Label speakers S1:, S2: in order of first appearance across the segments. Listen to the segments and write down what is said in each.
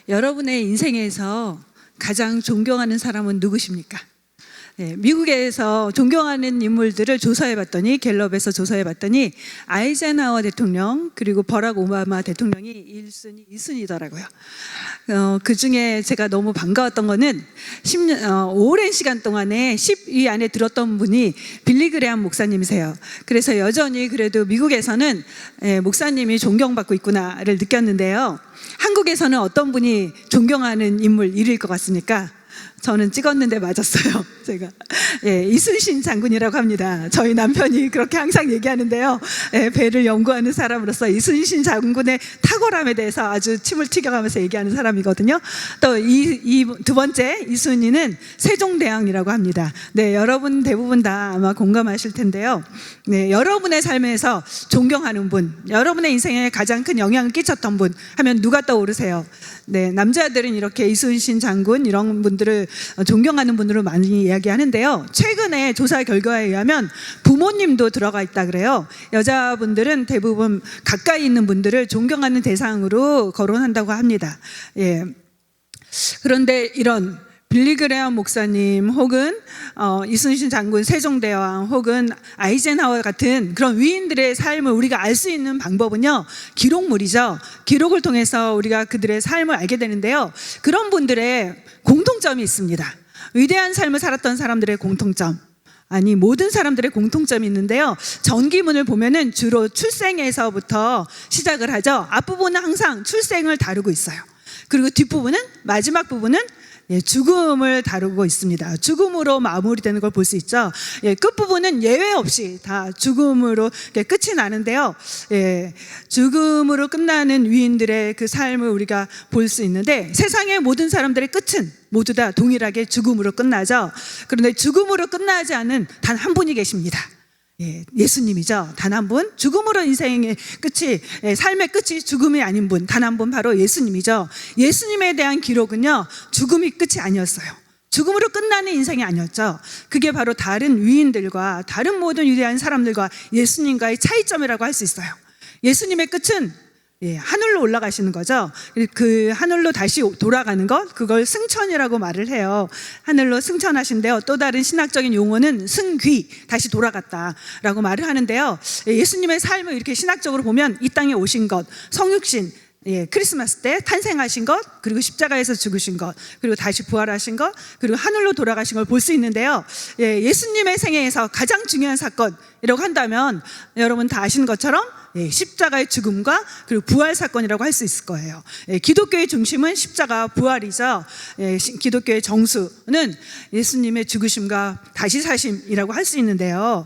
S1: 여러분의 인생에서 가장 존경하는 사람은 누구십니까? 네, 미국에서 존경하는 인물들을 조사해봤더니, 갤럽에서 조사해봤더니 아이젠하워 대통령 그리고 버락 오바마 대통령이 1순위, 2순위더라고요. 그 중에 제가 너무 반가웠던 거는 오랜 시간 동안에 10위 안에 들었던 분이 빌리 그레함 목사님이세요. 그래서 여전히 그래도 미국에서는 목사님이 존경받고 있구나를 느꼈는데요. 한국에서는 어떤 분이 존경하는 인물 1위일 것 같습니까? 저는 찍었는데 맞았어요. 제가 이순신 장군이라고 합니다. 저희 남편이 그렇게 항상 얘기하는데요. 배를 연구하는 사람으로서 이순신 장군의 탁월함에 대해서 아주 침을 튀겨가면서 얘기하는 사람이거든요. 또 이 두 번째 이순신은 세종대왕이라고 합니다. 네, 여러분 대부분 다 아마 공감하실 텐데요. 네, 여러분의 삶에서 존경하는 분, 여러분의 인생에 가장 큰 영향을 끼쳤던 분 하면 누가 떠오르세요? 네, 남자들은 이렇게 이순신 장군 이런 분들을 존경하는 분으로 많이 이야기하는데요. 최근에 조사 결과에 의하면 부모님도 들어가 있다 그래요. 여자분들은 대부분 가까이 있는 분들을 존경하는 대상으로 거론한다고 합니다. 예. 그런데 이런 빌리 그레함 목사님 혹은 이순신 장군, 세종대왕 혹은 아이젠하워 같은 그런 위인들의 삶을 우리가 알 수 있는 방법은요, 기록물이죠. 기록을 통해서 우리가 그들의 삶을 알게 되는데요. 그런 분들의 공통점이 있습니다. 위대한 삶을 살았던 사람들의 공통점, 아니 모든 사람들의 공통점이 있는데요. 전기문을 보면은 주로 출생에서부터 시작을 하죠. 앞부분은 항상 출생을 다루고 있어요. 그리고 뒷부분은, 마지막 부분은 죽음을 다루고 있습니다. 죽음으로 마무리되는 걸 볼 수 있죠. 끝부분은 예외 없이 다 죽음으로 끝이 나는데요. 죽음으로 끝나는 위인들의 그 삶을 우리가 볼 수 있는데, 세상의 모든 사람들의 끝은 모두 다 동일하게 죽음으로 끝나죠. 그런데 죽음으로 끝나지 않은 단 한 분이 계십니다. 예수님이죠. 단 한 분. 죽음으로 인생의 끝이, 삶의 끝이 죽음이 아닌 분, 단 한 분, 바로 예수님이죠. 예수님에 대한 기록은요, 죽음이 끝이 아니었어요. 죽음으로 끝나는 인생이 아니었죠. 그게 바로 다른 위인들과 다른 모든 위대한 사람들과 예수님과의 차이점이라고 할 수 있어요. 예수님의 끝은 하늘로 올라가시는 거죠. 그 하늘로 다시 돌아가는 것, 그걸 승천이라고 말을 해요. 하늘로 승천하신데요. 또 다른 신학적인 용어는 승귀, 다시 돌아갔다라고 말을 하는데요. 예수님의 삶을 이렇게 신학적으로 보면 이 땅에 오신 것, 성육신, 크리스마스 때 탄생하신 것, 그리고 십자가에서 죽으신 것, 그리고 다시 부활하신 것, 그리고 하늘로 돌아가신 걸 볼 수 있는데요. 예수님의 생애에서 가장 중요한 사건이라고 한다면 여러분 다 아시는 것처럼 십자가의 죽음과 그리고 부활 사건이라고 할 수 있을 거예요. 기독교의 중심은 십자가 부활이죠. 기독교의 정수는 예수님의 죽으심과 다시 사심이라고 할 수 있는데요.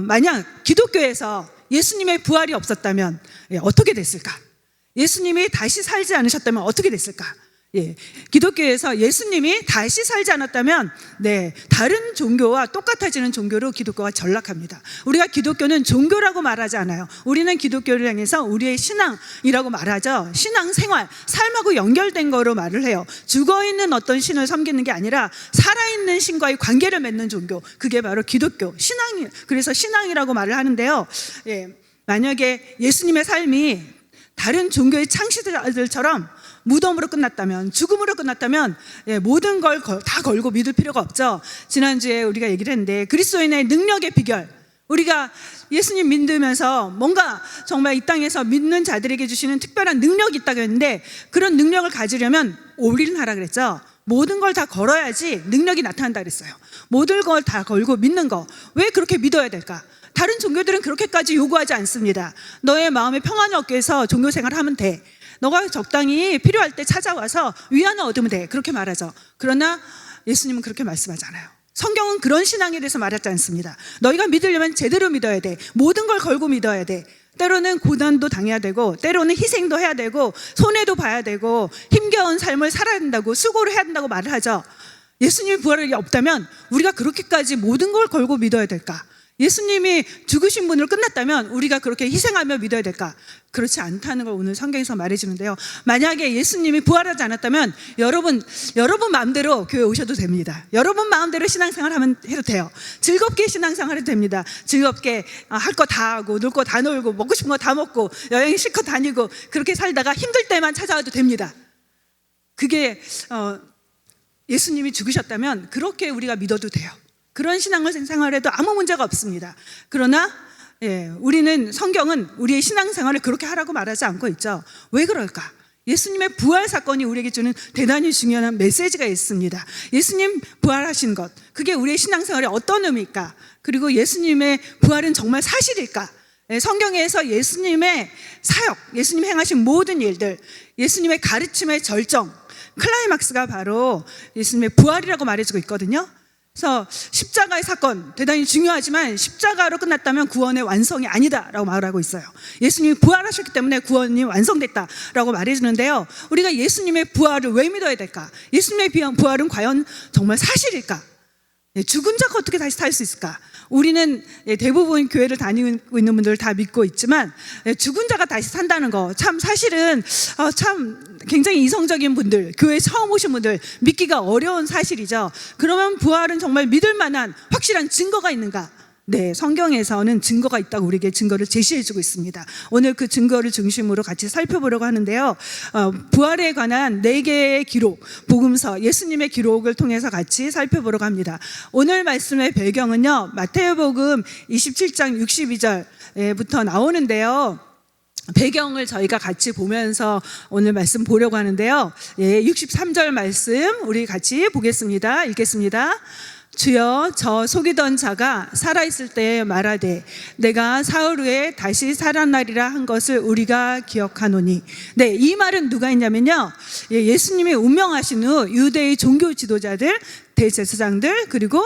S1: 만약 기독교에서 예수님의 부활이 없었다면 어떻게 됐을까? 예수님이 다시 살지 않으셨다면 어떻게 됐을까? 기독교에서 예수님이 다시 살지 않았다면 다른 종교와 똑같아지는 종교로 기독교가 전락합니다. 우리가 기독교는 종교라고 말하지 않아요. 우리는 기독교를 향해서 우리의 신앙이라고 말하죠. 신앙생활, 삶하고 연결된 거로 말을 해요. 죽어있는 어떤 신을 섬기는 게 아니라 살아있는 신과의 관계를 맺는 종교, 그게 바로 기독교, 신앙이, 그래서 신앙이라고 말을 하는데요. 만약에 예수님의 삶이 다른 종교의 창시자들처럼 무덤으로 끝났다면, 죽음으로 끝났다면 모든 걸 다 걸고 믿을 필요가 없죠. 지난주에 우리가 얘기를 했는데, 그리스도인의 능력의 비결, 우리가 예수님 믿으면서 뭔가 정말 이 땅에서 믿는 자들에게 주시는 특별한 능력이 있다고 했는데, 그런 능력을 가지려면 올인하라 그랬죠. 모든 걸 다 걸어야지 능력이 나타난다 그랬어요. 모든 걸 다 걸고 믿는 거. 왜 그렇게 믿어야 될까? 다른 종교들은 그렇게까지 요구하지 않습니다. 너의 마음에 평안을 얻기 위해서 종교생활을 하면 돼. 너가 적당히 필요할 때 찾아와서 위안을 얻으면 돼. 그렇게 말하죠. 그러나 예수님은 그렇게 말씀하지 않아요. 성경은 그런 신앙에 대해서 말하지 않습니다. 너희가 믿으려면 제대로 믿어야 돼. 모든 걸 걸고 믿어야 돼. 때로는 고난도 당해야 되고, 때로는 희생도 해야 되고, 손해도 봐야 되고, 힘겨운 삶을 살아야 된다고, 수고를 해야 된다고 말을 하죠. 예수님이 부활이 없다면 우리가 그렇게까지 모든 걸 걸고 믿어야 될까? 예수님이 죽으신 분으로 끝났다면 우리가 그렇게 희생하며 믿어야 될까? 그렇지 않다는 걸 오늘 성경에서 말해주는데요. 만약에 예수님이 부활하지 않았다면 여러분 마음대로 교회 오셔도 됩니다. 여러분 마음대로 신앙생활 해도 돼요. 즐겁게 신앙생활 해도 됩니다. 즐겁게 할 거 다 하고, 놀 거 다 놀고, 먹고 싶은 거 다 먹고, 여행 실컷 다니고, 그렇게 살다가 힘들 때만 찾아와도 됩니다. 그게 예수님이 죽으셨다면 그렇게 우리가 믿어도 돼요. 그런 신앙생활에도 아무 문제가 없습니다. 그러나 우리는 성경은 우리의 신앙생활을 그렇게 하라고 말하지 않고 있죠. 왜 그럴까? 예수님의 부활 사건이 우리에게 주는 대단히 중요한 메시지가 있습니다. 예수님 부활하신 것, 그게 우리의 신앙생활에 어떤 의미일까? 그리고 예수님의 부활은 정말 사실일까? 성경에서 예수님의 사역, 예수님이 행하신 모든 일들, 예수님의 가르침의 절정, 클라이막스가 바로 예수님의 부활이라고 말해주고 있거든요. 그래서 십자가의 사건 대단히 중요하지만 십자가로 끝났다면 구원의 완성이 아니다라고 말하고 있어요. 예수님이 부활하셨기 때문에 구원이 완성됐다라고 말해주는데요. 우리가 예수님의 부활을 왜 믿어야 될까? 예수님의 부활은 과연 정말 사실일까? 죽은 자가 어떻게 다시 살 수 있을까? 우리는 대부분 교회를 다니고 있는 분들 다 믿고 있지만 죽은 자가 다시 산다는 거 참 사실은 참 굉장히 이성적인 분들, 교회 처음 오신 분들 믿기가 어려운 사실이죠. 그러면 부활은 정말 믿을 만한 확실한 증거가 있는가? 네, 성경에서는 증거가 있다고 우리에게 증거를 제시해주고 있습니다. 오늘 그 증거를 중심으로 같이 살펴보려고 하는데요. 부활에 관한 4개의 기록, 복음서, 예수님의 기록을 통해서 같이 살펴보려고 합니다. 오늘 말씀의 배경은요, 마태복음 27장 62절부터 나오는데요. 배경을 저희가 같이 보면서 오늘 말씀 보려고 하는데요. 63절 말씀 우리 같이 보겠습니다. 읽겠습니다. 주여, 저 속이던 자가 살아있을 때 말하되 내가 사흘 후에 다시 살아나리라 한 것을 우리가 기억하노니. 네, 이 말은 누가 했냐면요, 예수님이 운명하신 후 유대의 종교 지도자들, 대제사장들, 그리고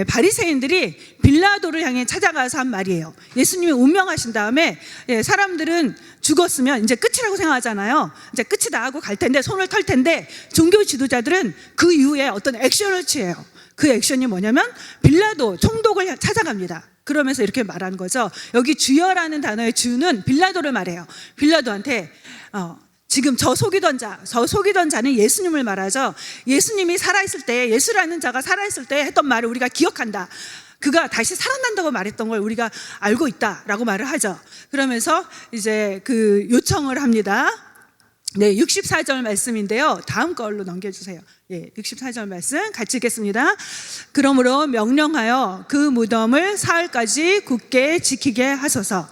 S1: 바리새인들이 빌라도를 향해 찾아가서 한 말이에요. 예수님이 운명하신 다음에 사람들은 죽었으면 이제 끝이라고 생각하잖아요. 이제 끝이다 하고 갈 텐데, 손을 털 텐데, 종교 지도자들은 그 이후에 어떤 액션을 취해요. 그 액션이 뭐냐면 빌라도 총독을 찾아갑니다. 그러면서 이렇게 말하는 거죠. 여기 주여라는 단어의 주는 빌라도를 말해요. 빌라도한테 지금 저 속이던 자는 예수님을 말하죠. 예수님이 살아있을 때, 예수라는 자가 살아있을 때 했던 말을 우리가 기억한다. 그가 다시 살아난다고 말했던 걸 우리가 알고 있다라고 말을 하죠. 그러면서 이제 그 요청을 합니다. 네, 64절 말씀인데요. 다음 걸로 넘겨주세요. 64절 말씀 같이 읽겠습니다. 그러므로 명령하여 그 무덤을 사흘까지 굳게 지키게 하소서.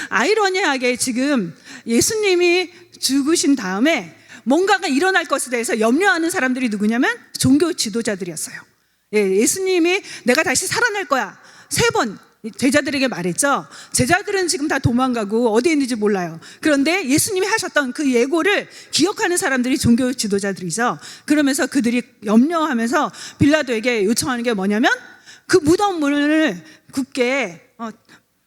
S1: 아이러니하게 지금 예수님이 죽으신 다음에 뭔가가 일어날 것에 대해서 염려하는 사람들이 누구냐면 종교 지도자들이었어요. 예수님이 내가 다시 살아날 거야 3번 제자들에게 말했죠. 제자들은 지금 다 도망가고 어디에 있는지 몰라요. 그런데 예수님이 하셨던 그 예고를 기억하는 사람들이 종교 지도자들이죠. 그러면서 그들이 염려하면서 빌라도에게 요청하는 게 뭐냐면 그 무덤 문을 굳게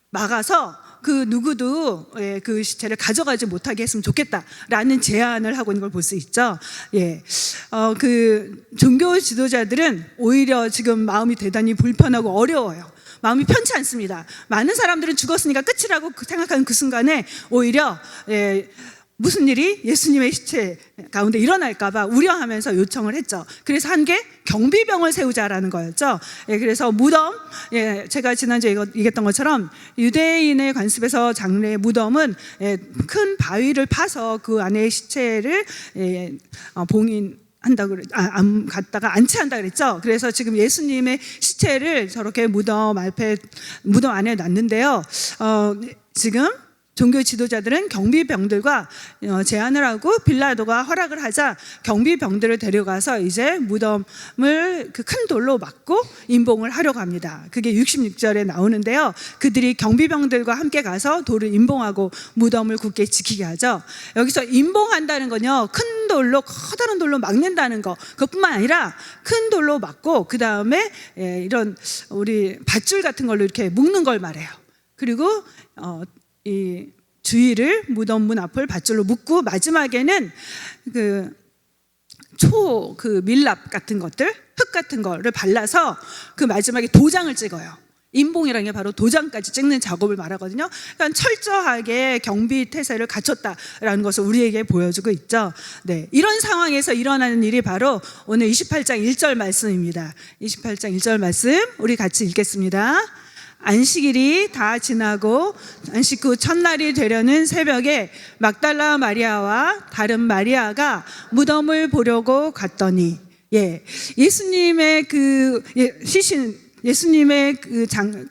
S1: 막아서 그 누구도 그 시체를 가져가지 못하게 했으면 좋겠다라는 제안을 하고 있는 걸 볼 수 있죠. 그 종교 지도자들은 오히려 지금 마음이 대단히 불편하고 어려워요. 마음이 편치 않습니다. 많은 사람들은 죽었으니까 끝이라고 생각하는 그 순간에 오히려 무슨 일이 예수님의 시체 가운데 일어날까 봐 우려하면서 요청을 했죠. 그래서 한 게 경비병을 세우자라는 거였죠. 그래서 무덤, 제가 지난주에 얘기했던 것처럼 유대인의 관습에서 장례 무덤은 큰 바위를 파서 그 안에 시체를 갖다가 안치한다 그랬죠. 그래서 지금 예수님의 시체를 저렇게 무덤 안에 놨는데요. 지금 종교 지도자들은 경비병들과 제안을 하고 빌라도가 허락을 하자 경비병들을 데려가서 이제 무덤을 그 큰 돌로 막고 임봉을 하려고 합니다. 그게 66절에 나오는데요. 그들이 경비병들과 함께 가서 돌을 임봉하고 무덤을 굳게 지키게 하죠. 여기서 임봉한다는 건요, 큰 돌로, 커다란 돌로 막는다는 거, 그것뿐만 아니라 큰 돌로 막고 그 다음에 이런 우리 밧줄 같은 걸로 이렇게 묶는 걸 말해요. 그리고 이 주위를 무덤 문 앞을 밧줄로 묶고 마지막에는 그 밀랍 같은 것들, 흙 같은 거를 발라서 그 마지막에 도장을 찍어요. 임봉이라는 게 바로 도장까지 찍는 작업을 말하거든요. 그러니까 철저하게 경비 태세를 갖췄다라는 것을 우리에게 보여주고 있죠. 네, 이런 상황에서 일어나는 일이 바로 오늘 28장 1절 말씀입니다. 28장 1절 말씀 우리 같이 읽겠습니다. 안식일이 다 지나고 안식 후 첫날이 되려는 새벽에 막달라 마리아와 다른 마리아가 무덤을 보려고 갔더니, 예수님의 시신, 예수님의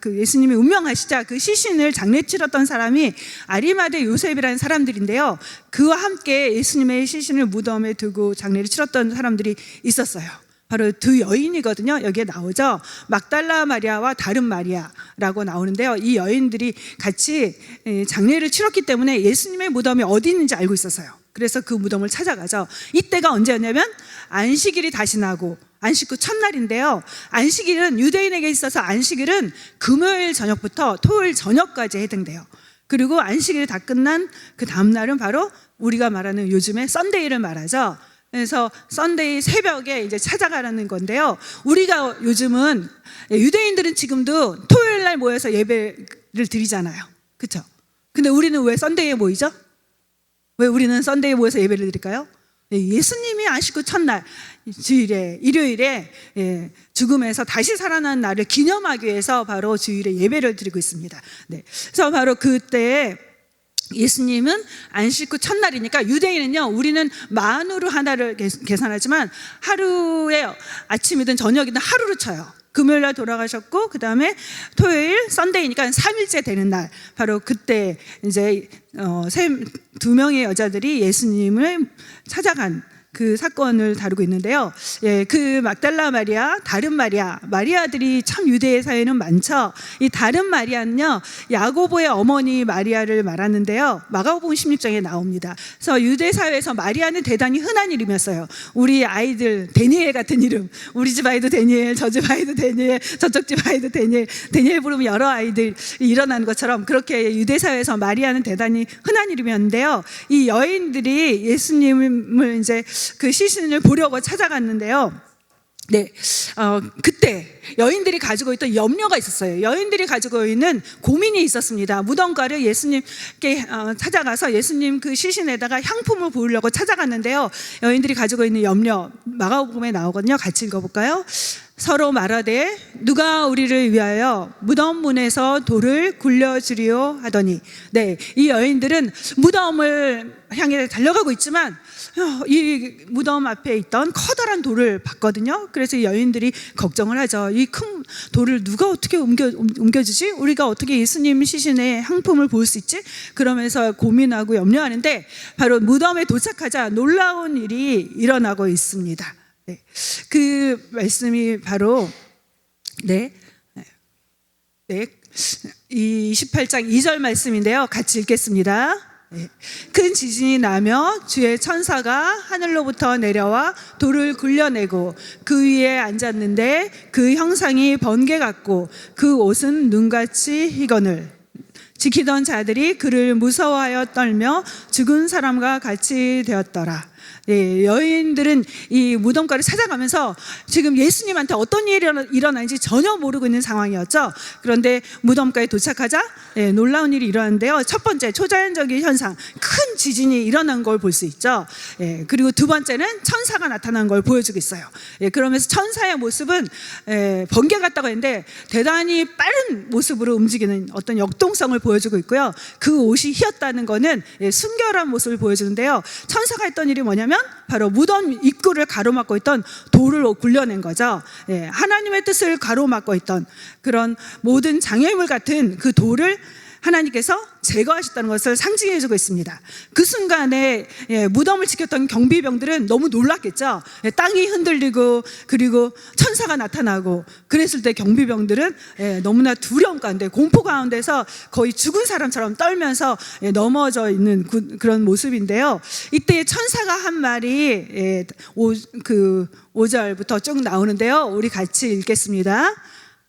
S1: 예수님이 운명하시자 그 시신을 장례 치렀던 사람이 아리마대 요셉이라는 사람들인데요. 그와 함께 예수님의 시신을 무덤에 두고 장례를 치렀던 사람들이 있었어요. 바로 두 여인이거든요. 여기에 나오죠. 막달라 마리아와 다른 마리아라고 나오는데요. 이 여인들이 같이 장례를 치렀기 때문에 예수님의 무덤이 어디 있는지 알고 있었어요. 그래서 그 무덤을 찾아가죠. 이때가 언제였냐면 안식일이 다시 나고 안식 후 첫날인데요. 안식일은 유대인에게 있어서 안식일은 금요일 저녁부터 토요일 저녁까지 해당돼요. 그리고 안식일이 다 끝난 그 다음 날은 바로 우리가 말하는 요즘에 썬데이를 말하죠. 그래서 썬데이 새벽에 이제 찾아가라는 건데요. 우리가 요즘은 유대인들은 지금도 토요일 날 모여서 예배를 드리잖아요. 그렇죠? 근데 우리는 왜 썬데이에 모이죠? 왜 우리는 썬데이에 모여서 예배를 드릴까요? 예수님이 안식 후 첫날 주일에 일요일에 죽음에서 다시 살아난 날을 기념하기 위해서 바로 주일에 예배를 드리고 있습니다. 그래서 바로 그때 예수님은 안식 후 첫날이니까 유대인은요, 우리는 만으로 하나를 계산하지만 하루에 아침이든 저녁이든 하루로 쳐요. 금요일날 돌아가셨고 그 다음에 토요일 썬데이니까 3일째 되는 날, 바로 그때 이제 두 명의 여자들이 예수님을 찾아간 그 사건을 다루고 있는데요. 그 막달라 마리아, 다른 마리아, 마리아들이 참 유대 사회는 많죠. 이 다른 마리아는요, 야고보의 어머니 마리아를 말하는데요. 마가복음 16장에 나옵니다. 그래서 유대 사회에서 마리아는 대단히 흔한 이름이었어요. 우리 아이들 데니엘 같은 이름, 우리 집 아이도 데니엘, 저 집 아이도 데니엘, 저쪽 집 아이도 데니엘, 데니엘 부르면 여러 아이들이 일어나는 것처럼 그렇게 유대 사회에서 마리아는 대단히 흔한 이름이었는데요. 이 여인들이 예수님을 이제 그 시신을 보려고 찾아갔는데요. 그때 여인들이 가지고 있던 염려가 있었어요. 여인들이 가지고 있는 고민이 있었습니다. 무덤가를 예수님께 찾아가서 예수님 그 시신에다가 향품을 부으려고 찾아갔는데요. 여인들이 가지고 있는 염려, 마가복음에 나오거든요. 같이 읽어볼까요? 서로 말하되 누가 우리를 위하여 무덤 문에서 돌을 굴려주리오 하더니, 이 여인들은 무덤을 향해 달려가고 있지만 이 무덤 앞에 있던 커다란 돌을 봤거든요. 그래서 여인들이 걱정을 하죠. 이 큰 돌을 누가 어떻게 옮겨주지? 우리가 어떻게 예수님 시신에 향품을 부을 수 있지? 그러면서 고민하고 염려하는데 바로 무덤에 도착하자 놀라운 일이 일어나고 있습니다. 그 말씀이 바로 이 28장 2절 말씀인데요. 같이 읽겠습니다. 큰 지진이 나며 주의 천사가 하늘로부터 내려와 돌을 굴려내고 그 위에 앉았는데 그 형상이 번개 같고 그 옷은 눈같이 희거늘. 지키던 자들이 그를 무서워하여 떨며 죽은 사람과 같이 되었더라. 여인들은 이 무덤가를 찾아가면서 지금 예수님한테 어떤 일이 일어나는지 전혀 모르고 있는 상황이었죠. 그런데 무덤가에 도착하자 놀라운 일이 일어났는데요. 첫 번째, 초자연적인 현상, 큰 지진이 일어난 걸 볼 수 있죠. 그리고 두 번째는 천사가 나타난 걸 보여주고 있어요. 그러면서 천사의 모습은 번개 같다고 했는데 대단히 빠른 모습으로 움직이는 어떤 역동성을 보여주고 있고요. 그 옷이 휘었다는 거는 순결한 모습을 보여주는데요. 천사가 했던 일이 뭐냐면 바로 무덤 입구를 가로막고 있던 돌을 굴려낸 거죠. 하나님의 뜻을 가로막고 있던 그런 모든 장애물 같은 그 돌을 하나님께서 제거하셨다는 것을 상징해주고 있습니다. 그 순간에 무덤을 지켰던 경비병들은 너무 놀랐겠죠. 땅이 흔들리고 그리고 천사가 나타나고 그랬을 때 경비병들은 너무나 두려움 가운데 공포 가운데서 거의 죽은 사람처럼 떨면서 넘어져 있는 그런 모습인데요. 이때 천사가 한 말이 5절부터 쭉 나오는데요. 우리 같이 읽겠습니다.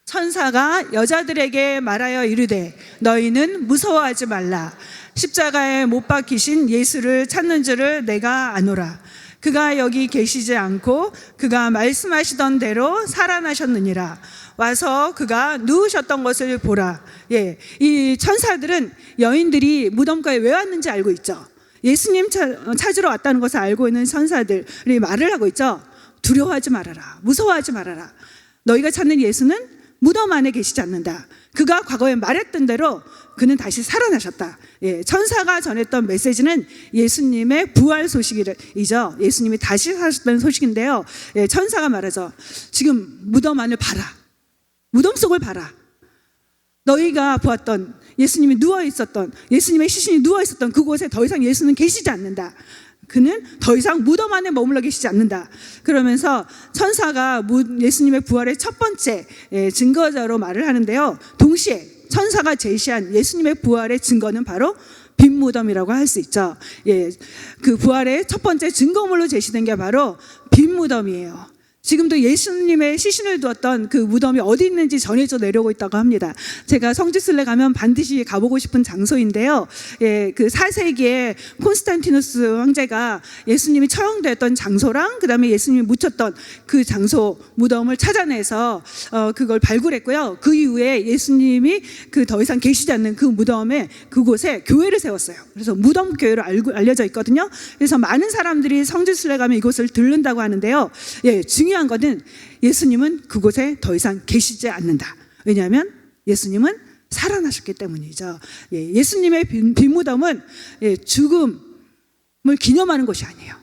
S1: 천사가 여자들에게 말하여 이르되 너희는 무서워하지 말라. 십자가에 못 박히신 예수를 찾는 줄을 내가 아노라. 그가 여기 계시지 않고 그가 말씀하시던 대로 살아나셨느니라. 와서 그가 누우셨던 것을 보라. 이 천사들은 여인들이 무덤가에 왜 왔는지 알고 있죠. 예수님 찾으러 왔다는 것을 알고 있는 천사들이 말을 하고 있죠. 두려워하지 말아라. 무서워하지 말아라. 너희가 찾는 예수는 무덤 안에 계시지 않는다. 그가 과거에 말했던 대로 그는 다시 살아나셨다. 천사가 전했던 메시지는 예수님의 부활 소식이죠. 예수님이 다시 사셨다는 소식인데요. 천사가 말하죠. 지금 무덤 안을 봐라. 무덤 속을 봐라. 너희가 보았던 예수님이 누워있었던, 예수님의 시신이 누워있었던 그곳에 더 이상 예수는 계시지 않는다. 그는 더 이상 무덤 안에 머물러 계시지 않는다. 그러면서 천사가 예수님의 부활의 첫 번째 증거자로 말을 하는데요. 동시에 천사가 제시한 예수님의 부활의 증거는 바로 빈 무덤이라고 할 수 있죠. 그 부활의 첫 번째 증거물로 제시된 게 바로 빈 무덤이에요. 지금도 예수님의 시신을 두었던 그 무덤이 어디 있는지 전해져 내려오고 있다고 합니다. 제가 성지순례 가면 반드시 가보고 싶은 장소인데요. 그 4세기에 콘스탄티누스 황제가 예수님이 처형되었던 장소랑 그다음에 예수님이 묻혔던 그 장소 무덤을 찾아내서 그걸 발굴했고요. 그 이후에 예수님이 그 더 이상 계시지 않는 그 무덤에 그곳에 교회를 세웠어요. 그래서 무덤 교회로 알려져 있거든요. 그래서 많은 사람들이 성지순례 가면 이곳을 들른다고 하는데요. 중요한 거는 예수님은 그곳에 더 이상 계시지 않는다. 왜냐하면 예수님은 살아나셨기 때문이죠. 예수님의 빈 무덤은 죽음을 기념하는 것이 아니에요.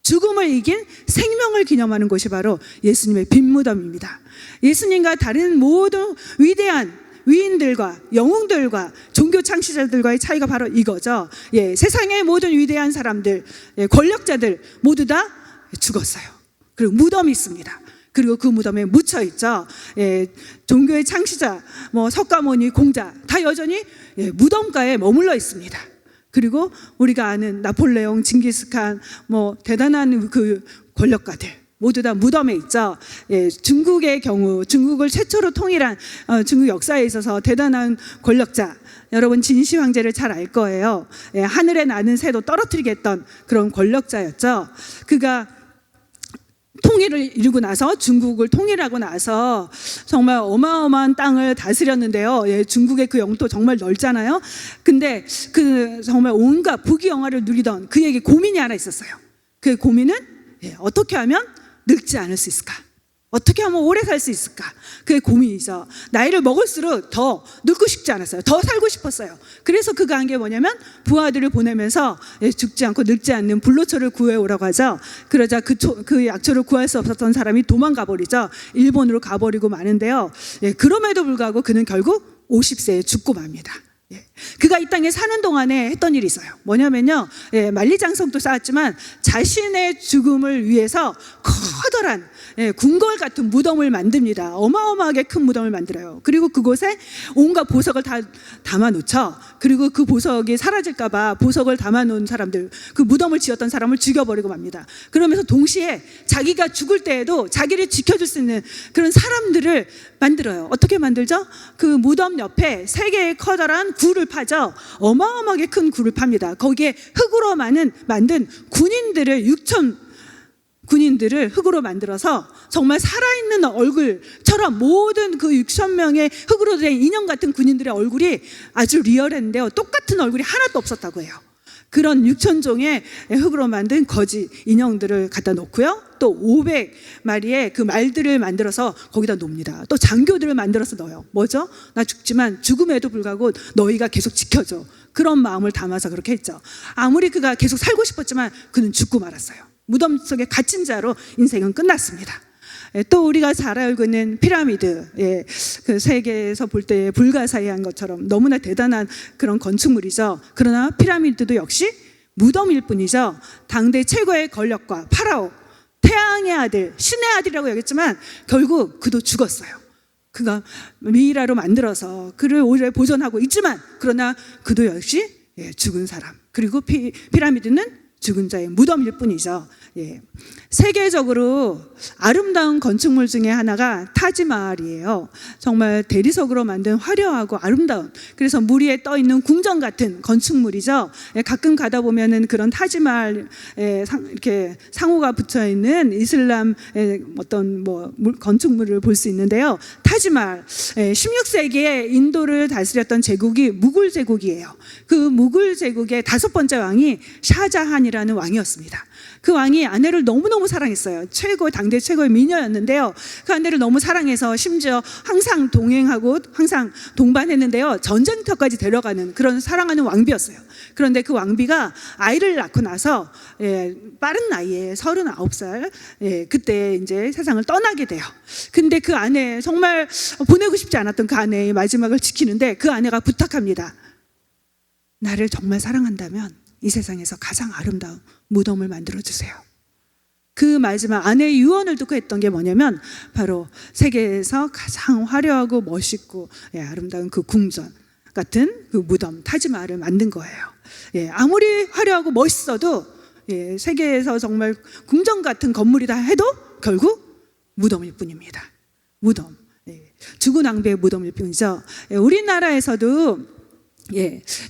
S1: 죽음을 이긴 생명을 기념하는 것이 바로 예수님의 빈 무덤입니다. 예수님과 다른 모든 위대한 위인들과 영웅들과 종교 창시자들과의 차이가 바로 이거죠. 세상의 모든 위대한 사람들, 권력자들 모두 다 죽었어요. 그리고 무덤이 있습니다. 그리고 그 무덤에 묻혀 있죠. 종교의 창시자, 석가모니, 공자 다 여전히 무덤가에 머물러 있습니다. 그리고 우리가 아는 나폴레옹, 징기스칸, 대단한 그 권력가들 모두 다 무덤에 있죠. 중국의 경우, 중국을 최초로 통일한 중국 역사에 있어서 대단한 권력자, 여러분 진시 황제를 잘 알 거예요. 하늘에 나는 새도 떨어뜨리게 했던 그런 권력자였죠. 그가 통일을 이루고 나서, 중국을 통일하고 나서 정말 어마어마한 땅을 다스렸는데요. 중국의 그 영토 정말 넓잖아요. 근데 그 정말 온갖 부귀영화를 누리던 그에게 고민이 하나 있었어요. 그 고민은 어떻게 하면 늙지 않을 수 있을까? 어떻게 하면 오래 살 수 있을까? 그게 고민이죠. 나이를 먹을수록 더 늙고 싶지 않았어요. 더 살고 싶었어요. 그래서 그가 한 게 뭐냐면 부하들을 보내면서 죽지 않고 늙지 않는 불로초를 구해오라고 하죠. 그러자 그 약초를 구할 수 없었던 사람이 도망가 버리죠. 일본으로 가버리고 마는데요. 그럼에도 불구하고 그는 결국 50세에 죽고 맙니다. 그가 이 땅에 사는 동안에 했던 일이 있어요. 뭐냐면요, 만리장성도 쌓았지만 자신의 죽음을 위해서 커다란 궁궐 같은 무덤을 만듭니다. 어마어마하게 큰 무덤을 만들어요. 그리고 그곳에 온갖 보석을 다 담아놓죠. 그리고 그 보석이 사라질까봐 보석을 담아놓은 사람들, 그 무덤을 지었던 사람을 죽여버리고 맙니다. 그러면서 동시에 자기가 죽을 때에도 자기를 지켜줄 수 있는 그런 사람들을 만들어요. 어떻게 만들죠? 그 무덤 옆에 3개의 커다란 굴을 파죠. 어마어마하게 큰 굴을 팝니다. 거기에 흙으로 만든 군인들을 6천 군인들을 흙으로 만들어서 정말 살아있는 얼굴처럼 모든 그 6천 명의 흙으로 된 인형 같은 군인들의 얼굴이 아주 리얼했는데요. 똑같은 얼굴이 하나도 없었다고 해요. 그런 6천 종의 흙으로 만든 거지 인형들을 갖다 놓고요. 또 500마리의 그 말들을 만들어서 거기다 놓습니다. 또 장교들을 만들어서 넣어요. 뭐죠? 나 죽지만 죽음에도 불구하고 너희가 계속 지켜줘. 그런 마음을 담아서 그렇게 했죠. 아무리 그가 계속 살고 싶었지만 그는 죽고 말았어요. 무덤 속에 갇힌 자로 인생은 끝났습니다. 또 우리가 잘 알고 있는 피라미드, 그 세계에서 볼 때 불가사의한 것처럼 너무나 대단한 그런 건축물이죠. 그러나 피라미드도 역시 무덤일 뿐이죠. 당대 최고의 권력과 파라오, 태양의 아들, 신의 아들이라고 여겼지만 결국 그도 죽었어요. 그가 미이라로 만들어서 그를 오래 보존하고 있지만 그러나 그도 역시 죽은 사람. 그리고 피라미드는 죽은 자의 무덤일 뿐이죠. 세계적으로 아름다운 건축물 중에 하나가 타지마할이에요. 정말 대리석으로 만든 화려하고 아름다운, 그래서 물 위에 떠 있는 궁전 같은 건축물이죠. 가끔 가다 보면은 그런 타지마할 이렇게 상호가 붙여 있는 이슬람 어떤 건축물을 볼 수 있는데요. 타지마할, 16세기에 인도를 다스렸던 제국이 무굴 제국이에요. 그 무굴 제국의 5번째 왕이 샤자한이라는 왕이었습니다. 그 왕이 아내를 너무너무 사랑했어요. 당대 최고의 미녀였는데요. 그 아내를 너무 사랑해서 심지어 항상 동행하고 항상 동반했는데요. 전쟁터까지 데려가는 그런 사랑하는 왕비였어요. 그런데 그 왕비가 아이를 낳고 나서 빠른 나이에 39살 그때 이제 세상을 떠나게 돼요. 근데 그 아내, 정말 보내고 싶지 않았던 그 아내의 마지막을 지키는데 그 아내가 부탁합니다. 나를 정말 사랑한다면 이 세상에서 가장 아름다운 무덤을 만들어주세요. 그 마지막 아내의 유언을 듣고 했던 게 뭐냐면 바로 세계에서 가장 화려하고 멋있고 아름다운 그 궁전 같은 그 무덤 타지마할을 만든 거예요. 아무리 화려하고 멋있어도 세계에서 정말 궁전 같은 건물이다 해도 결국 무덤일 뿐입니다. 무덤, 죽은 왕비의 무덤일 뿐이죠. 우리나라에서도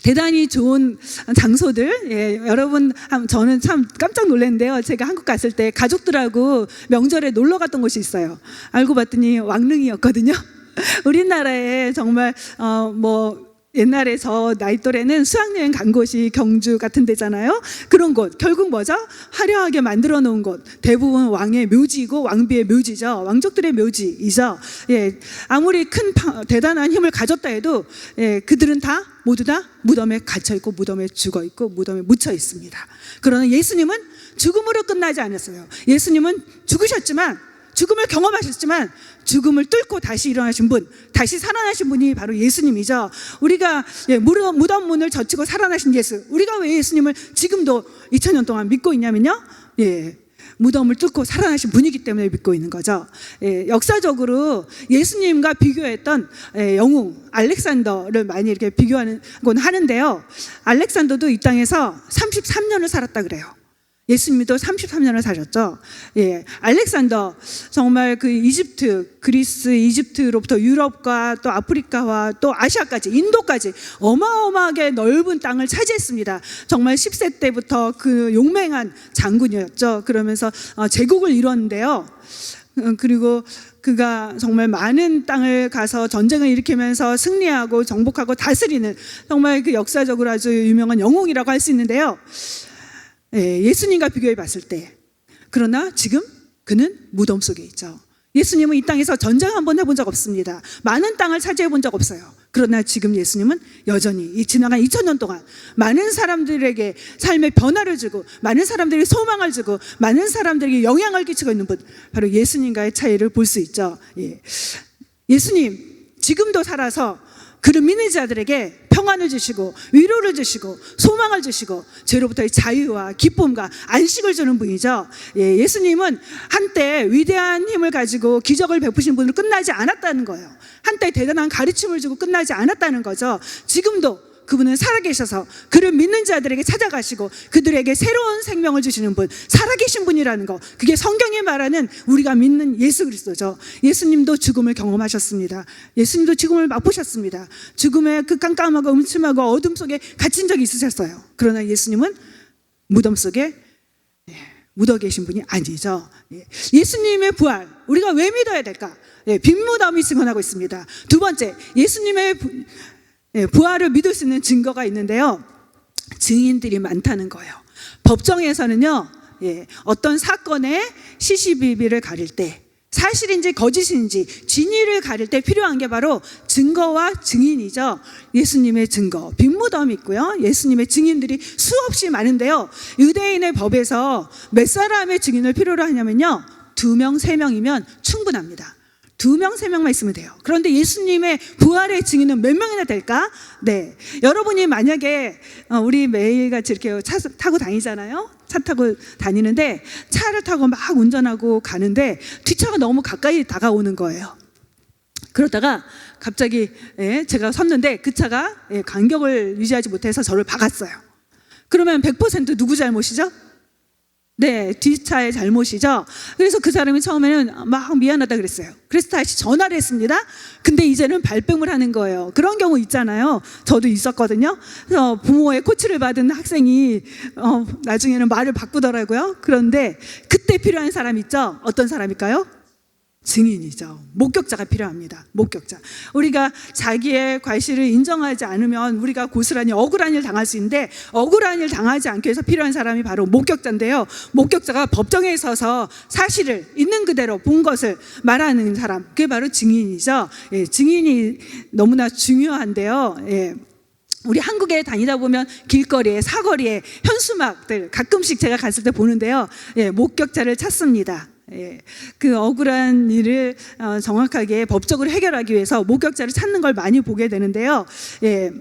S1: 대단히 좋은 장소들, 여러분, 저는 참 깜짝 놀랐는데요. 제가 한국 갔을 때 가족들하고 명절에 놀러 갔던 곳이 있어요. 알고 봤더니 왕릉이었거든요. 우리나라에 정말 옛날에 저 나이 또래는 수학여행 간 곳이 경주 같은 데잖아요. 그런 곳, 결국 뭐죠? 화려하게 만들어 놓은 곳, 대부분 왕의 묘지이고 왕비의 묘지죠. 왕족들의 묘지이죠. 아무리 큰 대단한 힘을 가졌다 해도 그들은 모두 다 무덤에 갇혀 있고 무덤에 죽어 있고 무덤에 묻혀 있습니다. 그러나 예수님은 죽음으로 끝나지 않았어요. 예수님은 죽음을 경험하셨지만 죽음을 뚫고 다시 일어나신 분, 다시 살아나신 분이 바로 예수님이죠. 우리가 무덤 문을 젖히고 살아나신 예수, 우리가 왜 예수님을 지금도 2000년 동안 믿고 있냐면요, 무덤을 뚫고 살아나신 분이기 때문에 믿고 있는 거죠. 역사적으로 예수님과 비교했던 영웅 알렉산더를 많이 이렇게 비교하는 건 하는데요. 알렉산더도 이 땅에서 33년을 살았다 그래요. 예수님도 33년을 사셨죠. 알렉산더, 정말 그 그리스, 이집트로부터 유럽과 또 아프리카와 또 아시아까지, 인도까지 어마어마하게 넓은 땅을 차지했습니다. 정말 10세 때부터 그 용맹한 장군이었죠. 그러면서 제국을 이뤘는데요. 그리고 그가 정말 많은 땅을 가서 전쟁을 일으키면서 승리하고 정복하고 다스리는 정말 그 역사적으로 아주 유명한 영웅이라고 할 수 있는데요. 예수님과 비교해 봤을 때, 그러나 지금 그는 무덤 속에 있죠. 예수님은 이 땅에서 전쟁 한번 해본 적 없습니다. 많은 땅을 차지해 본 적 없어요. 그러나 지금 예수님은 여전히 이 지나간 2000년 동안 많은 사람들에게 삶의 변화를 주고 많은 사람들에게 소망을 주고 많은 사람들에게 영향을 끼치고 있는 분, 바로 예수님과의 차이를 볼 수 있죠. 예수님 지금도 살아서 그를 믿는 자들에게 평안을 주시고 위로를 주시고 소망을 주시고 죄로부터의 자유와 기쁨과 안식을 주는 분이죠. 예수님은 한때 위대한 힘을 가지고 기적을 베푸신 분으로 끝나지 않았다는 거예요. 한때 대단한 가르침을 주고 끝나지 않았다는 거죠. 지금도 그분은 살아계셔서 그를 믿는 자들에게 찾아가시고 그들에게 새로운 생명을 주시는 분, 살아계신 분이라는 거, 그게 성경이 말하는 우리가 믿는 예수 그리스도죠. 예수님도 죽음을 경험하셨습니다. 예수님도 죽음을 맛보셨습니다. 죽음의 그 깜깜하고 음침하고 어둠 속에 갇힌 적이 있으셨어요. 그러나 예수님은 무덤 속에 묻어 계신 분이 아니죠. 예수님의 부활, 우리가 왜 믿어야 될까? 빈 무덤이 증언하고 있습니다. 두 번째, 예수님의 부활을 믿을 수 있는 증거가 있는데요, 증인들이 많다는 거예요. 법정에서는요, 어떤 사건의 시시비비를 가릴 때, 사실인지 거짓인지 진위를 가릴 때 필요한 게 바로 증거와 증인이죠. 예수님의 증거, 빈 무덤이 있고요, 예수님의 증인들이 수없이 많은데요, 유대인의 법에서 몇 사람의 증인을 필요로 하냐면요, 2명, 3명이면 충분합니다. 2명, 3명만 있으면 돼요. 그런데 예수님의 부활의 증인은 몇 명이나 될까? 여러분이 만약에 우리 매일같이 이렇게 차 타고 다니잖아요. 차 타고 다니는데 차를 타고 막 운전하고 가는데 뒷차가 너무 가까이 다가오는 거예요. 그러다가 갑자기 제가 섰는데 그 차가 간격을 유지하지 못해서 저를 박았어요. 그러면 100% 누구 잘못이죠? 뒷차의 잘못이죠. 그래서 그 사람이 처음에는 막 미안하다 그랬어요. 그래서 다시 전화를 했습니다. 근데 이제는 발뺌을 하는 거예요. 그런 경우 있잖아요. 저도 있었거든요. 그래서 부모의 코치를 받은 학생이 나중에는 말을 바꾸더라고요. 그런데 그때 필요한 사람 있죠? 어떤 사람일까요? 증인이죠. 목격자가 필요합니다. 목격자. 우리가 자기의 과실을 인정하지 않으면 우리가 고스란히 억울한 일 당할 수 있는데, 억울한 일 당하지 않기 위해서 필요한 사람이 바로 목격자인데요. 목격자가 법정에 서서 사실을 있는 그대로 본 것을 말하는 사람, 그게 바로 증인이죠. 예, 증인이 너무나 중요한데요. 예. 우리 한국에 다니다 보면 길거리에, 사거리에 현수막들 가끔씩 제가 갔을 때 보는데요. 예, 목격자를 찾습니다. 예, 그 억울한 일을 정확하게 법적으로 해결하기 위해서 목격자를 찾는 걸 많이 보게 되는데요. 예,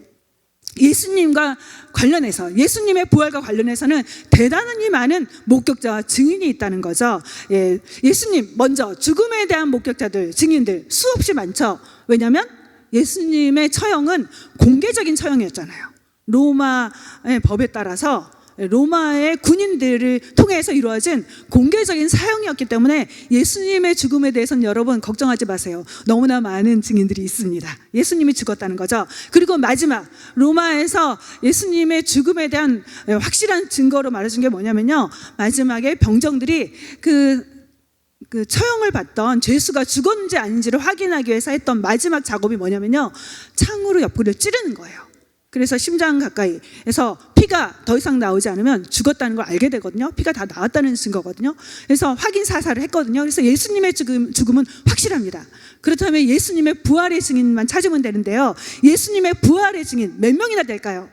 S1: 예수님과 관련해서, 예수님의 부활과 관련해서는 대단히 많은 목격자와 증인이 있다는 거죠. 예, 예수님 먼저 죽음에 대한 목격자들, 증인들 수없이 많죠. 왜냐하면 예수님의 처형은 공개적인 처형이었잖아요. 로마의 법에 따라서 로마의 군인들을 통해서 이루어진 공개적인 사형이었기 때문에 예수님의 죽음에 대해서는 여러분 걱정하지 마세요. 너무나 많은 증인들이 있습니다. 예수님이 죽었다는 거죠. 그리고 마지막, 로마에서 예수님의 죽음에 대한 확실한 증거로 말해준 게 뭐냐면요, 마지막에 병정들이 그 처형을 받던 죄수가 죽었는지 아닌지를 확인하기 위해서 했던 마지막 작업이 뭐냐면요, 창으로 옆구리를 찌르는 거예요. 그래서 심장 가까이에서 피가 더 이상 나오지 않으면 죽었다는 걸 알게 되거든요. 피가 다 나왔다는 증거거든요. 그래서 확인 사살을 했거든요. 그래서 예수님의 죽음은 확실합니다. 그렇다면 예수님의 부활의 증인만 찾으면 되는데요, 예수님의 부활의 증인 몇 명이나 될까요?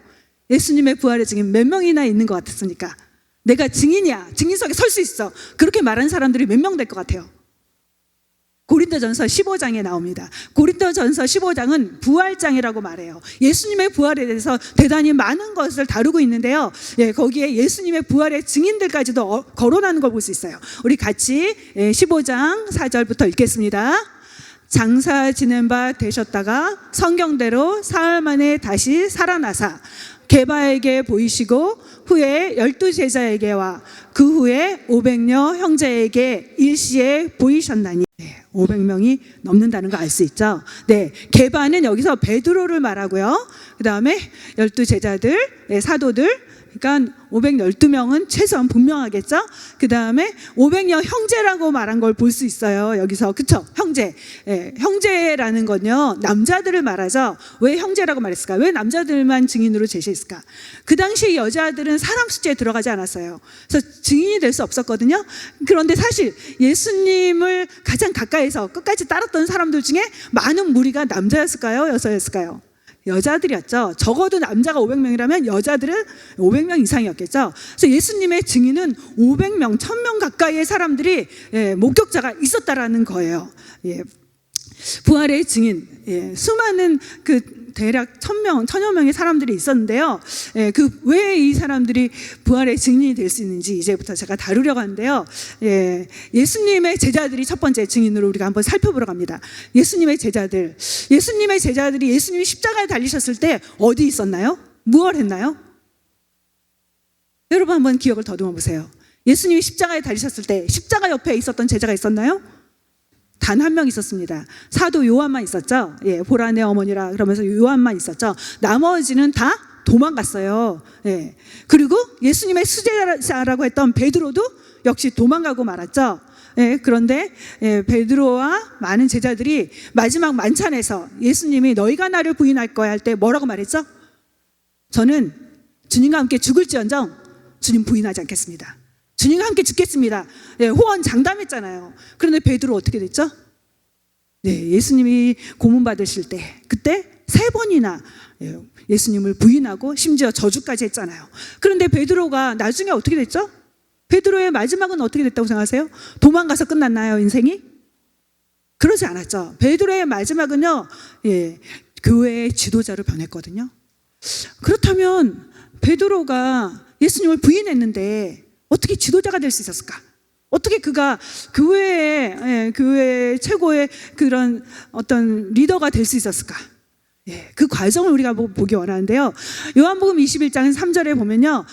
S1: 예수님의 부활의 증인 몇 명이나 있는 것 같습니까? 내가 증인이야, 증인석에 설 수 있어, 그렇게 말하는 사람들이 몇 명 될 것 같아요? 고린도전서 15장에 나옵니다. 고린도전서 15장은 부활장이라고 말해요. 예수님의 부활에 대해서 대단히 많은 것을 다루고 있는데요. 예, 거기에 예수님의 부활의 증인들까지도 거론하는 걸 볼 수 있어요. 우리 같이 15장 4절부터 읽겠습니다. 장사 지낸 바 되셨다가 성경대로 사흘 만에 다시 살아나사 게바에게 보이시고 후에 12제자에게와 그 후에 500여 형제에게 일시에 보이셨나니. 500명이 넘는다는 거 알 수 있죠. 네, 게바는 여기서 베드로를 말하고요. 그 다음에 12제자들, 사도들, 그러니까 512명은 최소한 분명하겠죠. 그 다음에 500여 형제라고 말한 걸 볼 수 있어요. 여기서, 그쵸? 형제. 예, 형제라는 건요, 남자들을 말하죠. 왜 형제라고 말했을까? 왜 남자들만 증인으로 제시했을까? 그 당시 여자들은 사람 숫자에 들어가지 않았어요. 그래서 증인이 될 수 없었거든요. 그런데 사실 예수님을 가장 가까이서 끝까지 따랐던 사람들 중에 많은 무리가 남자였을까요? 여자였을까요? 여자들이었죠. 적어도 남자가 500명이라면 여자들은 500명 이상이었겠죠. 그래서 예수님의 증인은 500명, 1000명 가까이의 사람들이, 목격자가 있었다라는 거예요. 예, 부활의 증인, 수많은 대략 1000여 명의 사람들이 있었는데요. 왜 이 사람들이 부활의 증인이 될 수 있는지 이제부터 제가 다루려고 하는데요. 예수님의 제자들이 첫 번째 증인으로 우리가 한번 살펴보러 갑니다. 예수님의 제자들이 예수님이 십자가에 달리셨을 때 어디 있었나요? 무엇 했나요? 여러분 한번 기억을 더듬어 보세요. 예수님이 십자가에 달리셨을 때 십자가 옆에 있었던 제자가 있었나요? 단 한 명 있었습니다. 사도 요한만 있었죠. 예, 보라 내 어머니라 그러면서 요한만 있었죠. 나머지는 다 도망갔어요. 예. 그리고 예수님의 수제자라고 했던 베드로도 역시 도망가고 말았죠. 예, 그런데 베드로와 많은 제자들이 마지막 만찬에서 예수님이 너희가 나를 부인할 거야 할 때 뭐라고 말했죠? 저는 주님과 함께 죽을지언정 주님 부인하지 않겠습니다. 주님과 함께 죽겠습니다. 예, 호언 장담했잖아요. 그런데 베드로 어떻게 됐죠? 네, 예수님이 고문 받으실 때 그때 3번이나 예수님을 부인하고 심지어 저주까지 했잖아요. 그런데 베드로가 나중에 어떻게 됐죠? 베드로의 마지막은 어떻게 됐다고 생각하세요? 도망가서 끝났나요, 인생이? 그러지 않았죠. 베드로의 마지막은요, 교회의 지도자로 변했거든요. 그렇다면 베드로가 예수님을 부인했는데 어떻게 지도자가 될 수 있었을까? 어떻게 그가 교회의 최고의 그런 어떤 리더가 될 수 있었을까? 그 과정을 우리가 보기 원하는데요. 요한복음 21장 3절에 보면요,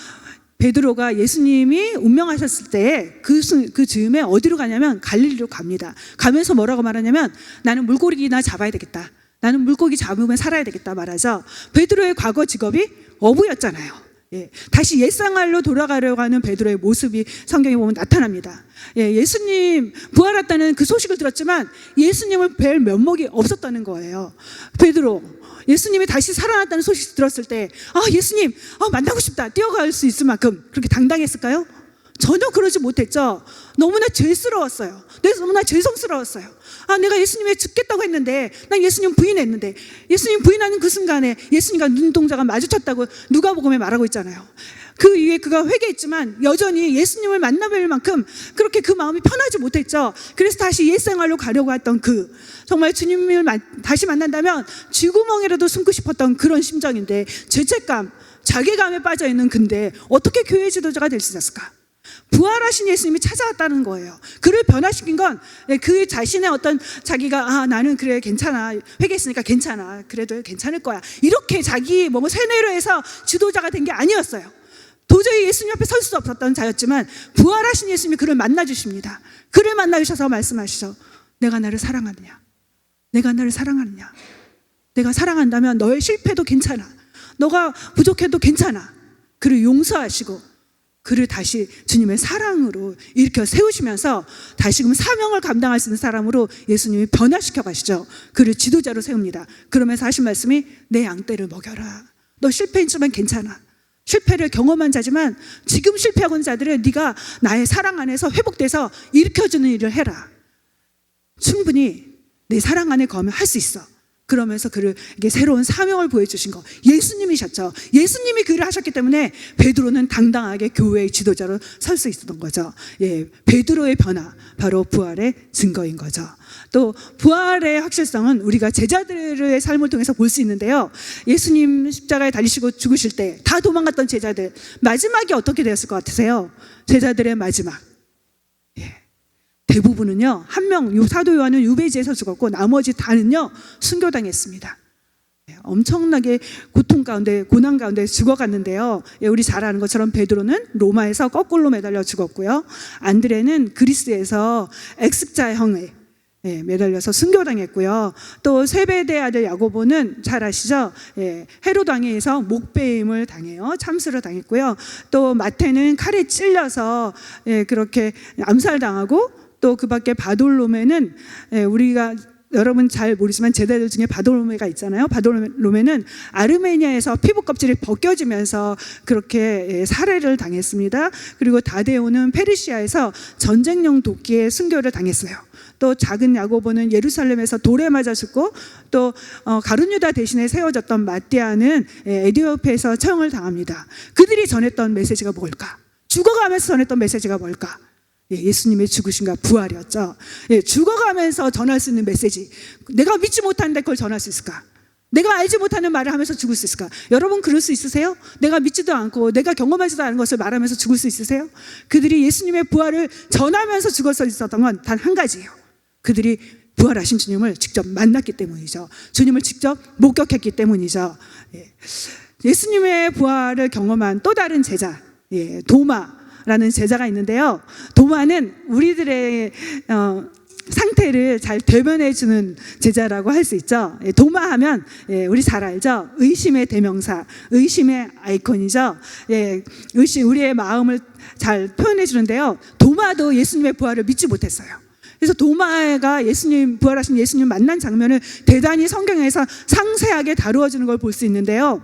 S1: 베드로가 예수님이 운명하셨을 때 그 즈음에 어디로 가냐면 갈릴리로 갑니다. 가면서 뭐라고 말하냐면 나는 물고기나 잡아야 되겠다. 나는 물고기 잡으면 살아야 되겠다 말하죠. 베드로의 과거 직업이 어부였잖아요. 다시 옛생활로 돌아가려고 하는 베드로의 모습이 성경에 보면 나타납니다. 예수님 부활했다는 그 소식을 들었지만 예수님을 뵐 면목이 없었다는 거예요. 베드로, 예수님이 다시 살아났다는 소식 들었을 때 예수님 만나고 싶다, 뛰어갈 수 있을 만큼 그렇게 당당했을까요? 전혀 그러지 못했죠. 너무나 죄스러웠어요. 너무나 죄송스러웠어요. 내가 예수님의 죽겠다고 했는데, 난 예수님 부인했는데, 예수님 부인하는 그 순간에 예수님과 눈동자가 마주쳤다고 누가복음에 말하고 있잖아요. 그 이후에 그가 회개했지만 여전히 예수님을 만나뵐 만큼 그렇게 그 마음이 편하지 못했죠. 그래서 다시 옛생활로 가려고 했던 정말 주님을 다시 만난다면 쥐구멍이라도 숨고 싶었던 그런 심정인데, 죄책감, 자괴감에 빠져있는 근데 어떻게 교회 지도자가 될 수 있었을까? 부활하신 예수님이 찾아왔다는 거예요. 그를 변화시킨 건 그 자신의 어떤 자기가 나는 그래 괜찮아, 회개했으니까 괜찮아, 그래도 괜찮을 거야, 이렇게 자기 세뇌로 해서 지도자가 된 게 아니었어요. 도저히 예수님 앞에 설 수 없었던 자였지만 부활하신 예수님이 그를 만나주십니다. 그를 만나주셔서 말씀하시죠. 내가 나를 사랑하느냐? 내가 나를 사랑하느냐? 내가 사랑한다면 너의 실패도 괜찮아, 너가 부족해도 괜찮아. 그를 용서하시고 그를 다시 주님의 사랑으로 일으켜 세우시면서 다시금 사명을 감당할 수 있는 사람으로 예수님이 변화시켜 가시죠. 그를 지도자로 세웁니다. 그러면서 하신 말씀이 내 양떼를 먹여라. 너 실패했지만 괜찮아. 실패를 경험한 자지만 지금 실패하고 있는 자들은 네가 나의 사랑 안에서 회복돼서 일으켜주는 일을 해라. 충분히 내 사랑 안에 거하면 할 수 있어. 그러면서 그에게 새로운 사명을 보여주신 거 예수님이셨죠. 예수님이 그를 하셨기 때문에 베드로는 당당하게 교회의 지도자로 설 수 있었던 거죠. 베드로의 변화, 바로 부활의 증거인 거죠. 또 부활의 확실성은 우리가 제자들의 삶을 통해서 볼 수 있는데요. 예수님 십자가에 달리시고 죽으실 때 다 도망갔던 제자들, 마지막이 어떻게 되었을 것 같으세요? 제자들의 마지막, 대부분은요, 한 명, 사도 요한은 유배지에서 죽었고 나머지 다는요 순교당했습니다. 엄청나게 고통 가운데, 고난 가운데 죽어갔는데요. 우리 잘 아는 것처럼 베드로는 로마에서 거꾸로 매달려 죽었고요. 안드레는 그리스에서 엑습자형에 매달려서 순교당했고요. 또 세베대 아들 야고보는 잘 아시죠? 헤롯 왕에서 목베임을 당해요. 참수를 당했고요. 또 마태는 칼에 찔려서 그렇게 암살당하고, 또 그 밖에 바돌로메는 우리가 여러분 잘 모르지만 제자들 중에 바돌로메가 있잖아요. 바돌로메는 아르메니아에서 피부 껍질이 벗겨지면서 그렇게 살해를 당했습니다. 그리고 다데오는 페르시아에서 전쟁용 도끼에 순교를 당했어요. 또 작은 야고보는 예루살렘에서 돌에 맞아 죽고, 또 가룟유다 대신에 세워졌던 마띠아는 에디오피아에서 처형을 당합니다. 그들이 전했던 메시지가 뭘까? 죽어가면서 전했던 메시지가 뭘까? 예수님의 죽으심과 부활이었죠. 죽어가면서 전할 수 있는 메시지, 내가 믿지 못하는데 그걸 전할 수 있을까? 내가 알지 못하는 말을 하면서 죽을 수 있을까? 여러분 그럴 수 있으세요? 내가 믿지도 않고 내가 경험하지도 않은 것을 말하면서 죽을 수 있으세요? 그들이 예수님의 부활을 전하면서 죽을 수 있었던 건 단 한 가지예요. 그들이 부활하신 주님을 직접 만났기 때문이죠. 주님을 직접 목격했기 때문이죠. 예수님의 부활을 경험한 또 다른 제자, 도마라는 제자가 있는데요. 도마는 우리들의 상태를 잘 대변해주는 제자라고 할 수 있죠. 도마하면 우리 잘 알죠. 의심의 대명사, 의심의 아이콘이죠. 우리의 마음을 잘 표현해 주는데요. 도마도 예수님의 부활을 믿지 못했어요. 그래서 도마가 부활하신 예수님 만난 장면을 대단히 성경에서 상세하게 다루어 주는 걸 볼 수 있는데요.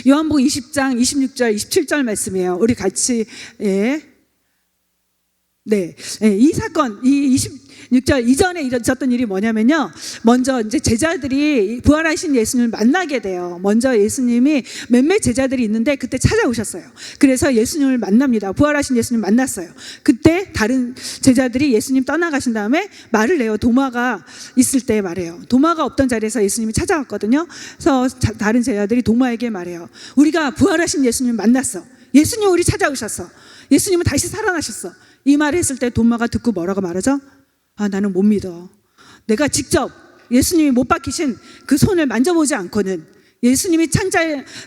S1: 요한복음 20장 26절 27절 말씀이에요. 우리 같이 이 사건, 이 26절 이전에 있었던 일이 뭐냐면요, 먼저 이제 제자들이 부활하신 예수님을 만나게 돼요. 먼저 예수님이 몇몇 제자들이 있는데 그때 찾아오셨어요. 그래서 예수님을 만납니다. 부활하신 예수님 만났어요. 그때 다른 제자들이 예수님 떠나가신 다음에 말을 해요. 도마가 있을 때 말해요. 도마가 없던 자리에서 예수님이 찾아왔거든요. 그래서 다른 제자들이 도마에게 말해요. 우리가 부활하신 예수님 만났어. 예수님 우리 찾아오셨어. 예수님은 다시 살아나셨어. 이 말을 했을 때 도마가 듣고 뭐라고 말하죠? 나는 못 믿어. 내가 직접 예수님이 못 박히신 그 손을 만져보지 않고는, 예수님이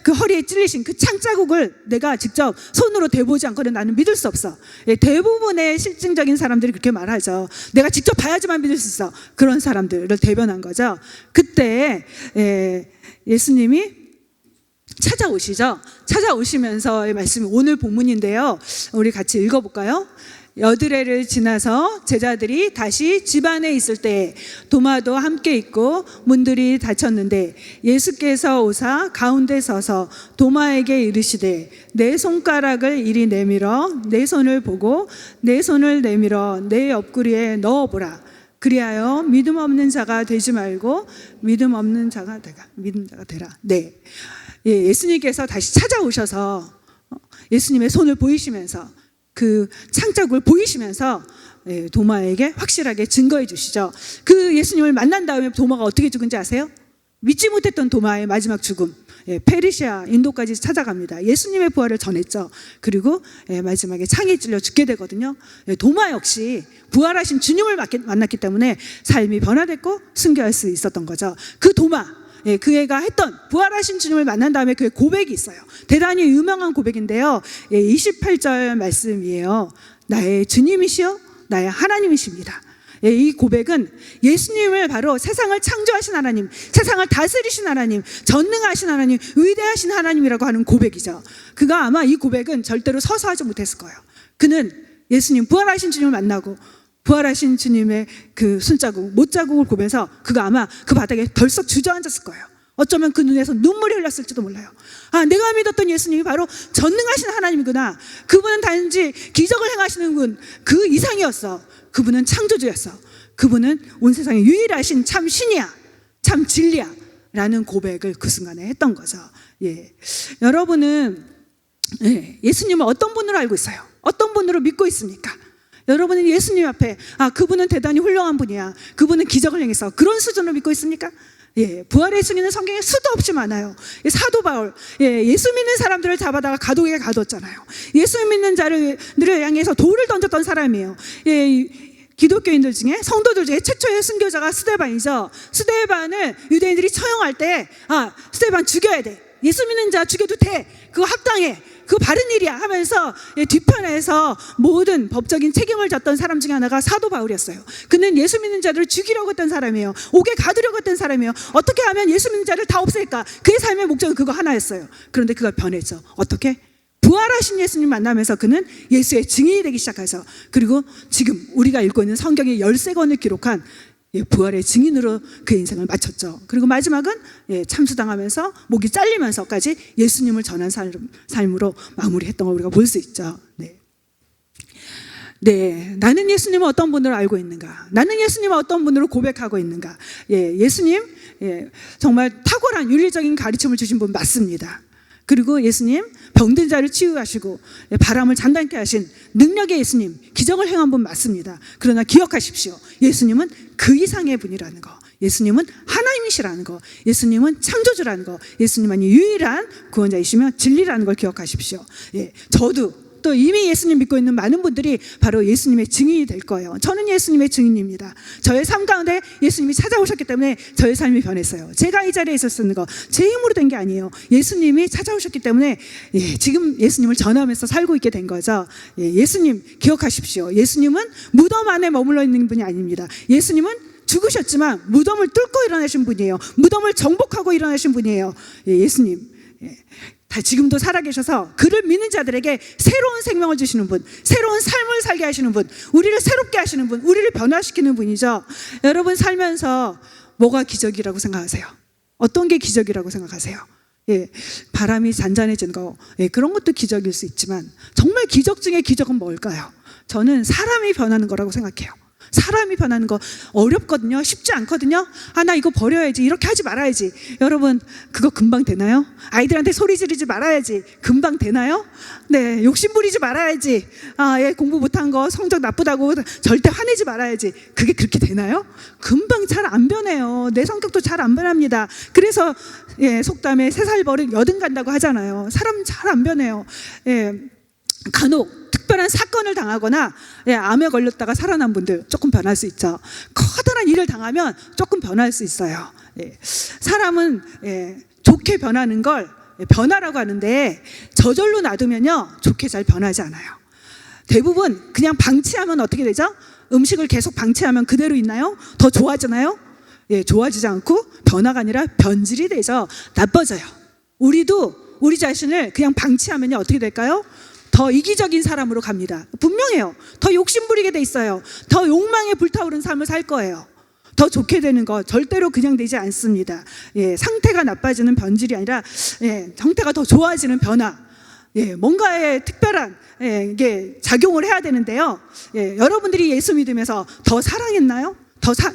S1: 그 허리에 찔리신 그 창자국을 내가 직접 손으로 대보지 않고는 나는 믿을 수 없어. 대부분의 실증적인 사람들이 그렇게 말하죠. 내가 직접 봐야지만 믿을 수 있어. 그런 사람들을 대변한 거죠. 그때 예수님이 찾아오시죠. 찾아오시면서의 말씀이 오늘 본문인데요. 우리 같이 읽어볼까요? 여드레를 지나서 제자들이 다시 집 안에 있을 때 도마도 함께 있고 문들이 닫혔는데 예수께서 오사 가운데 서서 도마에게 이르시되 내 손가락을 이리 내밀어 내 손을 보고 내 손을 내밀어 내 옆구리에 넣어보라. 그리하여 믿음 없는 자가 되지 말고 믿음 없는 자가 되라. 네. 예수님께서 다시 찾아오셔서 예수님의 손을 보이시면서 그 창자국을 보이시면서 도마에게 확실하게 증거해 주시죠. 그 예수님을 만난 다음에 도마가 어떻게 죽은지 아세요? 믿지 못했던 도마의 마지막 죽음, 페르시아, 인도까지 찾아갑니다. 예수님의 부활을 전했죠. 그리고 마지막에 창에 찔려 죽게 되거든요. 도마 역시 부활하신 주님을 만났기 때문에 삶이 변화됐고 순교할 수 있었던 거죠. 그 도마, 그 애가 했던 부활하신 주님을 만난 다음에 그의 고백이 있어요. 대단히 유명한 고백인데요. 28절 말씀이에요. 나의 주님이시여 나의 하나님이십니다. 이 고백은 예수님을 바로 세상을 창조하신 하나님, 세상을 다스리신 하나님, 전능하신 하나님, 위대하신 하나님이라고 하는 고백이죠. 그가 아마 이 고백은 절대로 서서 하지 못했을 거예요. 그는 예수님, 부활하신 주님을 만나고 부활하신 주님의 그 손자국, 못자국을 보면서 그가 아마 그 바닥에 덜썩 주저앉았을 거예요. 어쩌면 그 눈에서 눈물이 흘렀을지도 몰라요. 아, 내가 믿었던 예수님이 바로 전능하신 하나님이구나. 그분은 단지 기적을 행하시는 분, 그 이상이었어. 그분은 창조주였어. 그분은 온 세상에 유일하신 참 신이야, 참 진리야 라는 고백을 그 순간에 했던 거죠. 여러분은 예수님을 어떤 분으로 알고 있어요? 어떤 분으로 믿고 있습니까? 여러분은 예수님 앞에 그분은 대단히 훌륭한 분이야, 그분은 기적을 행해서, 그런 수준으로 믿고 있습니까? 부활의 증인은 성경에 수도 없이 많아요. 사도 바울, 예수 믿는 사람들을 잡아다가 감옥에 가뒀잖아요. 예수 믿는 자들을 향해서 돌을 던졌던 사람이에요. 기독교인들 중에, 성도들 중에 최초의 순교자가 스데반이죠. 스데반을 유대인들이 처형할 때 스데반 죽여야 돼, 예수 믿는 자 죽여도 돼, 그거 합당해, 그거 바른 일이야 하면서 뒤편에서 모든 법적인 책임을 졌던 사람 중에 하나가 사도 바울이었어요. 그는 예수 믿는 자들을 죽이려고 했던 사람이에요. 옥에 가두려고 했던 사람이에요. 어떻게 하면 예수 믿는 자를 다 없앨까? 그의 삶의 목적은 그거 하나였어요. 그런데 그가 변했죠. 어떻게? 부활하신 예수님 만나면서 그는 예수의 증인이 되기 시작해서, 그리고 지금 우리가 읽고 있는 성경의 13권을 기록한 부활의 증인으로 그의 인생을 마쳤죠. 그리고 마지막은 참수당하면서 목이 잘리면서까지 예수님을 전한 삶으로 마무리했던 걸 우리가 볼 수 있죠. 나는 예수님을 어떤 분으로 알고 있는가? 나는 예수님을 어떤 분으로 고백하고 있는가? 예수님 정말 탁월한 윤리적인 가르침을 주신 분 맞습니다. 그리고 예수님 병든 자를 치유하시고 바람을 잔담케 하신 능력의 예수님, 기적을 행한 분 맞습니다. 그러나 기억하십시오. 예수님은 그 이상의 분이라는 거, 예수님은 하나님이시라는 거, 예수님은 창조주라는 거, 예수님만이 유일한 구원자이시며 진리라는 걸 기억하십시오. 저도 또 이미 예수님 믿고 있는 많은 분들이 바로 예수님의 증인이 될 거예요. 저는 예수님의 증인입니다. 저의 삶 가운데 예수님이 찾아오셨기 때문에 저의 삶이 변했어요. 제가 이 자리에 있었는 거 제 힘으로 된 게 아니에요. 예수님이 찾아오셨기 때문에 지금 예수님을 전하면서 살고 있게 된 거죠. 예수님 기억하십시오. 예수님은 무덤 안에 머물러 있는 분이 아닙니다. 예수님은 죽으셨지만 무덤을 뚫고 일어나신 분이에요. 무덤을 정복하고 일어나신 분이에요. 예수님 지금도 살아계셔서 그를 믿는 자들에게 새로운 생명을 주시는 분, 새로운 삶을 살게 하시는 분, 우리를 새롭게 하시는 분, 우리를 변화시키는 분이죠. 여러분 살면서 뭐가 기적이라고 생각하세요? 어떤 게 기적이라고 생각하세요? 바람이 잔잔해지는 거, 그런 것도 기적일 수 있지만 정말 기적 중에 기적은 뭘까요? 저는 사람이 변하는 거라고 생각해요. 사람이 변하는 거 어렵거든요. 쉽지 않거든요. 나 이거 버려야지, 이렇게 하지 말아야지. 여러분 그거 금방 되나요? 아이들한테 소리 지르지 말아야지, 금방 되나요? 욕심 부리지 말아야지, 얘 공부 못한 거 성적 나쁘다고 절대 화내지 말아야지, 그게 그렇게 되나요? 금방 잘 안 변해요. 내 성격도 잘 안 변합니다. 그래서 속담에 3살 버릇 여든 간다고 하잖아요. 사람 잘 안 변해요. 간혹 특별한 사건을 당하거나 암에 걸렸다가 살아난 분들 조금 변할 수 있죠. 커다란 일을 당하면 조금 변할 수 있어요. 사람은 좋게 변하는 걸 변화라고 하는데 저절로 놔두면요 좋게 잘 변하지 않아요. 대부분 그냥 방치하면 어떻게 되죠? 음식을 계속 방치하면 그대로 있나요? 더 좋아지나요? 좋아지지 않고 변화가 아니라 변질이 되죠. 나빠져요. 우리도 우리 자신을 그냥 방치하면요 어떻게 될까요? 더 이기적인 사람으로 갑니다. 분명해요. 더 욕심부리게 돼 있어요. 더 욕망에 불타오른 삶을 살 거예요. 더 좋게 되는 거 절대로 그냥 되지 않습니다. 예, 상태가 나빠지는 변질이 아니라 상태가 더 좋아지는 변화. 뭔가에 특별한 이게 작용을 해야 되는데요. 여러분들이 예수 믿으면서 더 사랑했나요?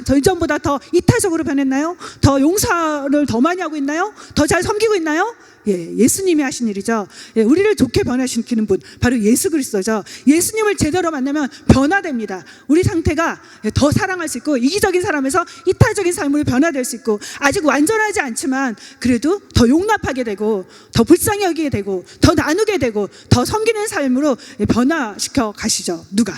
S1: 더 이전보다 더 이타적으로 변했나요? 더 용서를 더 많이 하고 있나요? 더 잘 섬기고 있나요? 예수님이 하신 일이죠. 우리를 좋게 변화시키는 분 바로 예수 그리스도죠. 예수님을 제대로 만나면 변화됩니다. 우리 상태가 더 사랑할 수 있고 이기적인 사람에서 이타적인 삶으로 변화될 수 있고 아직 완전하지 않지만 그래도 더 용납하게 되고 더 불쌍히 여기게 되고 더 나누게 되고 더 섬기는 삶으로 변화시켜 가시죠. 누가?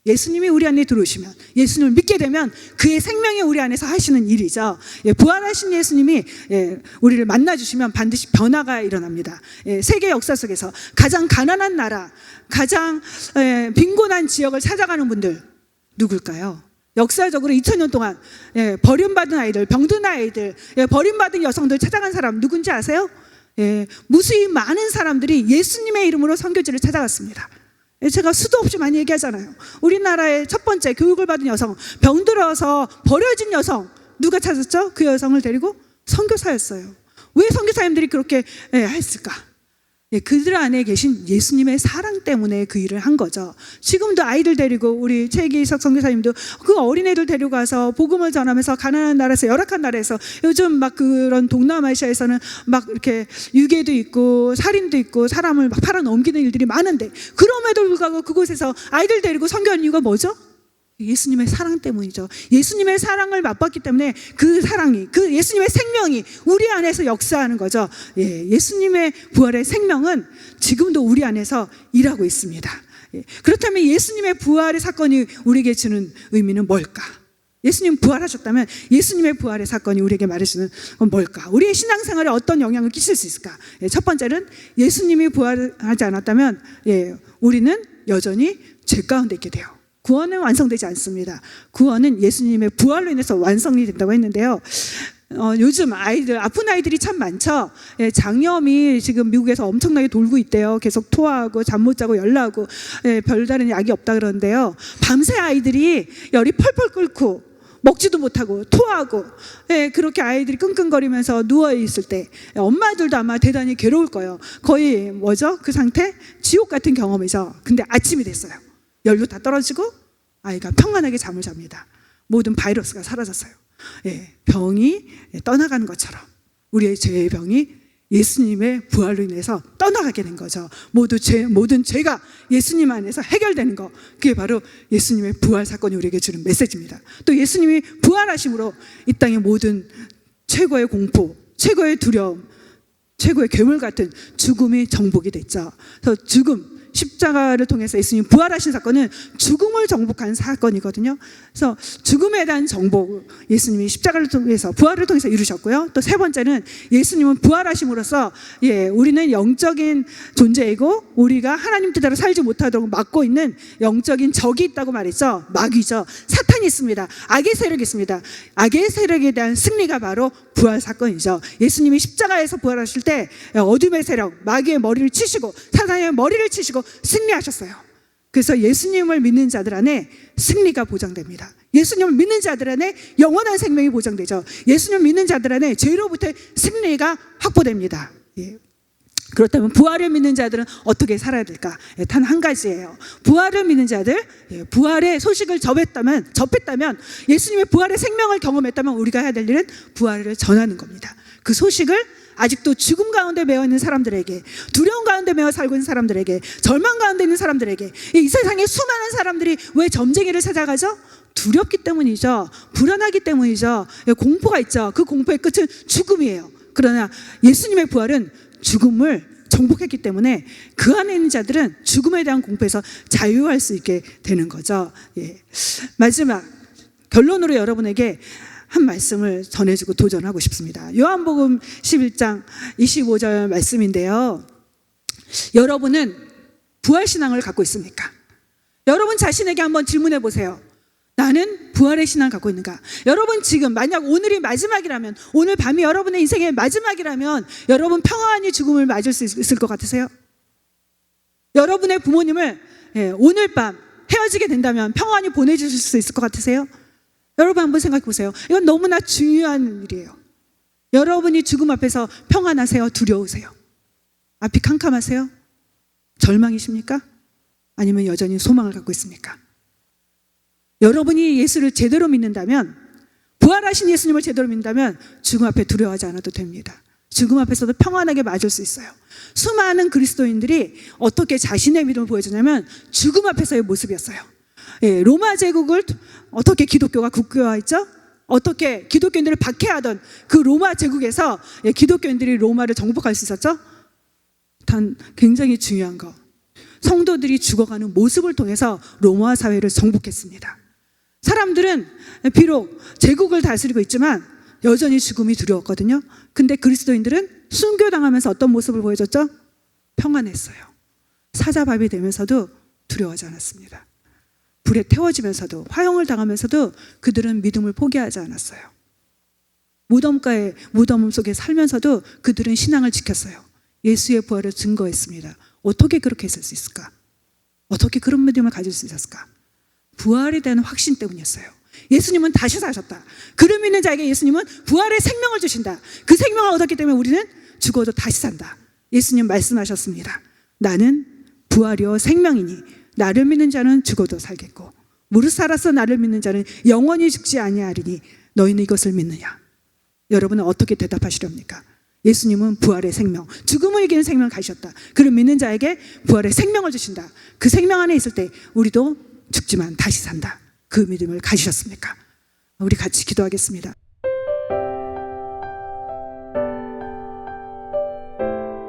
S1: 예수님이 우리 안에 들어오시면 예수님을 믿게 되면 그의 생명이 우리 안에서 하시는 일이죠. 부활하신 예수님이 우리를 만나주시면 반드시 변화가 일어납니다. 세계 역사 속에서 가장 가난한 나라, 가장 빈곤한 지역을 찾아가는 분들 누굴까요? 역사적으로 2000년 동안 버림받은 아이들, 병든 아이들, 버림받은 여성들 찾아간 사람 누군지 아세요? 무수히 많은 사람들이 예수님의 이름으로 선교지를 찾아갔습니다. 제가 수도 없이 많이 얘기하잖아요. 우리나라의 첫 번째 교육을 받은 여성, 병들어서 버려진 여성 누가 찾았죠? 그 여성을 데리고 선교사였어요. 왜 선교사님들이 그렇게 했을까? 그들 안에 계신 예수님의 사랑 때문에 그 일을 한 거죠. 지금도 아이들 데리고 우리 최기석 선교사님도 그 어린애들 데리고 가서 복음을 전하면서 가난한 나라에서 열악한 나라에서 요즘 막 그런 동남아시아에서는 막 이렇게 유괴도 있고 살인도 있고 사람을 막 팔아 넘기는 일들이 많은데 그럼에도 불구하고 그곳에서 아이들 데리고 선교하는 이유가 뭐죠? 예수님의 사랑 때문이죠. 예수님의 사랑을 맛봤기 때문에 그 사랑이, 그 예수님의 생명이 우리 안에서 역사하는 거죠. 예수님의 부활의 생명은 지금도 우리 안에서 일하고 있습니다. 그렇다면 예수님의 부활의 사건이 우리에게 주는 의미는 뭘까? 예수님 부활하셨다면 예수님의 부활의 사건이 우리에게 말해주는 건 뭘까? 우리의 신앙생활에 어떤 영향을 끼칠 수 있을까? 첫 번째는 예수님이 부활하지 않았다면 우리는 여전히 죄 가운데 있게 돼요. 구원은 완성되지 않습니다. 구원은 예수님의 부활로 인해서 완성이 된다고 했는데요. 요즘 아픈 아이들이 참 많죠. 장염이 지금 미국에서 엄청나게 돌고 있대요. 계속 토하고 잠 못 자고 열나고 별다른 약이 없다 그러는데요. 밤새 아이들이 열이 펄펄 끓고 먹지도 못하고 토하고 그렇게 아이들이 끙끙거리면서 누워있을 때 엄마들도 아마 대단히 괴로울 거예요. 거의 뭐죠? 그 상태? 지옥 같은 경험이죠. 근데 아침이 됐어요. 열도 다 떨어지고 아이가 평안하게 잠을 잡니다. 모든 바이러스가 사라졌어요. 병이 떠나가는 것처럼 우리의 죄의 병이 예수님의 부활로 인해서 떠나가게 된 거죠. 모든 죄가 예수님 안에서 해결되는 거, 그게 바로 예수님의 부활 사건이 우리에게 주는 메시지입니다. 또 예수님이 부활하심으로 이 땅의 모든 최고의 공포, 최고의 두려움, 최고의 괴물 같은 죽음이 정복이 됐죠. 그래서 십자가를 통해서 예수님 부활하신 사건은 죽음을 정복한 사건이거든요. 그래서 죽음에 대한 정복, 예수님이 십자가를 통해서 부활을 통해서 이루셨고요. 또 세 번째는 예수님은 부활하심으로써 우리는 영적인 존재이고 우리가 하나님 뜻대로 살지 못하도록 막고 있는 영적인 적이 있다고 말했죠. 마귀죠. 사탄이 있습니다. 악의 세력이 있습니다. 악의 세력에 대한 승리가 바로 부활 사건이죠. 예수님이 십자가에서 부활하실 때 어둠의 세력, 마귀의 머리를 치시고 사탄의 머리를 치시고 승리하셨어요. 그래서 예수님을 믿는 자들 안에 승리가 보장됩니다. 예수님을 믿는 자들 안에 영원한 생명이 보장되죠. 예수님을 믿는 자들 안에 죄로부터의 승리가 확보됩니다. 그렇다면 부활을 믿는 자들은 어떻게 살아야 될까? 단 한 가지예요. 부활을 믿는 자들, 부활의 소식을 접했다면 예수님의 부활의 생명을 경험했다면 우리가 해야 될 일은 부활을 전하는 겁니다. 그 소식을 아직도 죽음 가운데 매여 있는 사람들에게, 두려움 가운데 매여 살고 있는 사람들에게, 절망 가운데 있는 사람들에게, 이 세상에 수많은 사람들이 왜 점쟁이를 찾아가죠? 두렵기 때문이죠. 불안하기 때문이죠. 공포가 있죠. 그 공포의 끝은 죽음이에요. 그러나 예수님의 부활은 죽음을 정복했기 때문에 그 안에 있는 자들은 죽음에 대한 공포에서 자유할 수 있게 되는 거죠. 마지막 결론으로 여러분에게 한 말씀을 전해주고 도전하고 싶습니다. 요한복음 11장 25절 말씀인데요. 여러분은 부활신앙을 갖고 있습니까? 여러분 자신에게 한번 질문해 보세요. 나는 부활의 신앙을 갖고 있는가? 여러분 지금 만약 오늘이 마지막이라면, 오늘 밤이 여러분의 인생의 마지막이라면 여러분 평안히 죽음을 맞을 수 있을 것 같으세요? 여러분의 부모님을 오늘 밤 헤어지게 된다면 평안히 보내주실 수 있을 것 같으세요? 여러분 한번 생각해 보세요. 이건 너무나 중요한 일이에요. 여러분이 죽음 앞에서 평안하세요? 두려우세요? 앞이 캄캄하세요? 절망이십니까? 아니면 여전히 소망을 갖고 있습니까? 여러분이 예수를 제대로 믿는다면, 부활하신 예수님을 제대로 믿는다면 죽음 앞에 두려워하지 않아도 됩니다. 죽음 앞에서도 평안하게 맞을 수 있어요. 수많은 그리스도인들이 어떻게 자신의 믿음을 보여주냐면 죽음 앞에서의 모습이었어요. 로마 제국을 어떻게 기독교가 국교화했죠? 어떻게 기독교인들을 박해하던 그 로마 제국에서 기독교인들이 로마를 정복할 수 있었죠? 단 굉장히 중요한 거, 성도들이 죽어가는 모습을 통해서 로마 사회를 정복했습니다. 사람들은 비록 제국을 다스리고 있지만 여전히 죽음이 두려웠거든요. 근데 그리스도인들은 순교당하면서 어떤 모습을 보여줬죠? 평안했어요. 사자밥이 되면서도 두려워하지 않았습니다. 불에 태워지면서도, 화형을 당하면서도 그들은 믿음을 포기하지 않았어요. 무덤 속에 살면서도 그들은 신앙을 지켰어요. 예수의 부활을 증거했습니다. 어떻게 그렇게 했을 수 있을까? 어떻게 그런 믿음을 가질 수 있었을까? 부활에 대한 확신 때문이었어요. 예수님은 다시 사셨다. 그를 믿는 자에게 예수님은 부활의 생명을 주신다. 그 생명을 얻었기 때문에 우리는 죽어도 다시 산다. 예수님 말씀하셨습니다. 나는 부활이요 생명이니 나를 믿는 자는 죽어도 살겠고 무릇 살아서 나를 믿는 자는 영원히 죽지 아니하리니 너희는 이것을 믿느냐? 여러분은 어떻게 대답하시렵니까? 예수님은 부활의 생명, 죽음을 이기는 생명을 가지셨다. 그를 믿는 자에게 부활의 생명을 주신다. 그 생명 안에 있을 때 우리도 죽지만 다시 산다. 그 믿음을 가지셨습니까? 우리 같이 기도하겠습니다.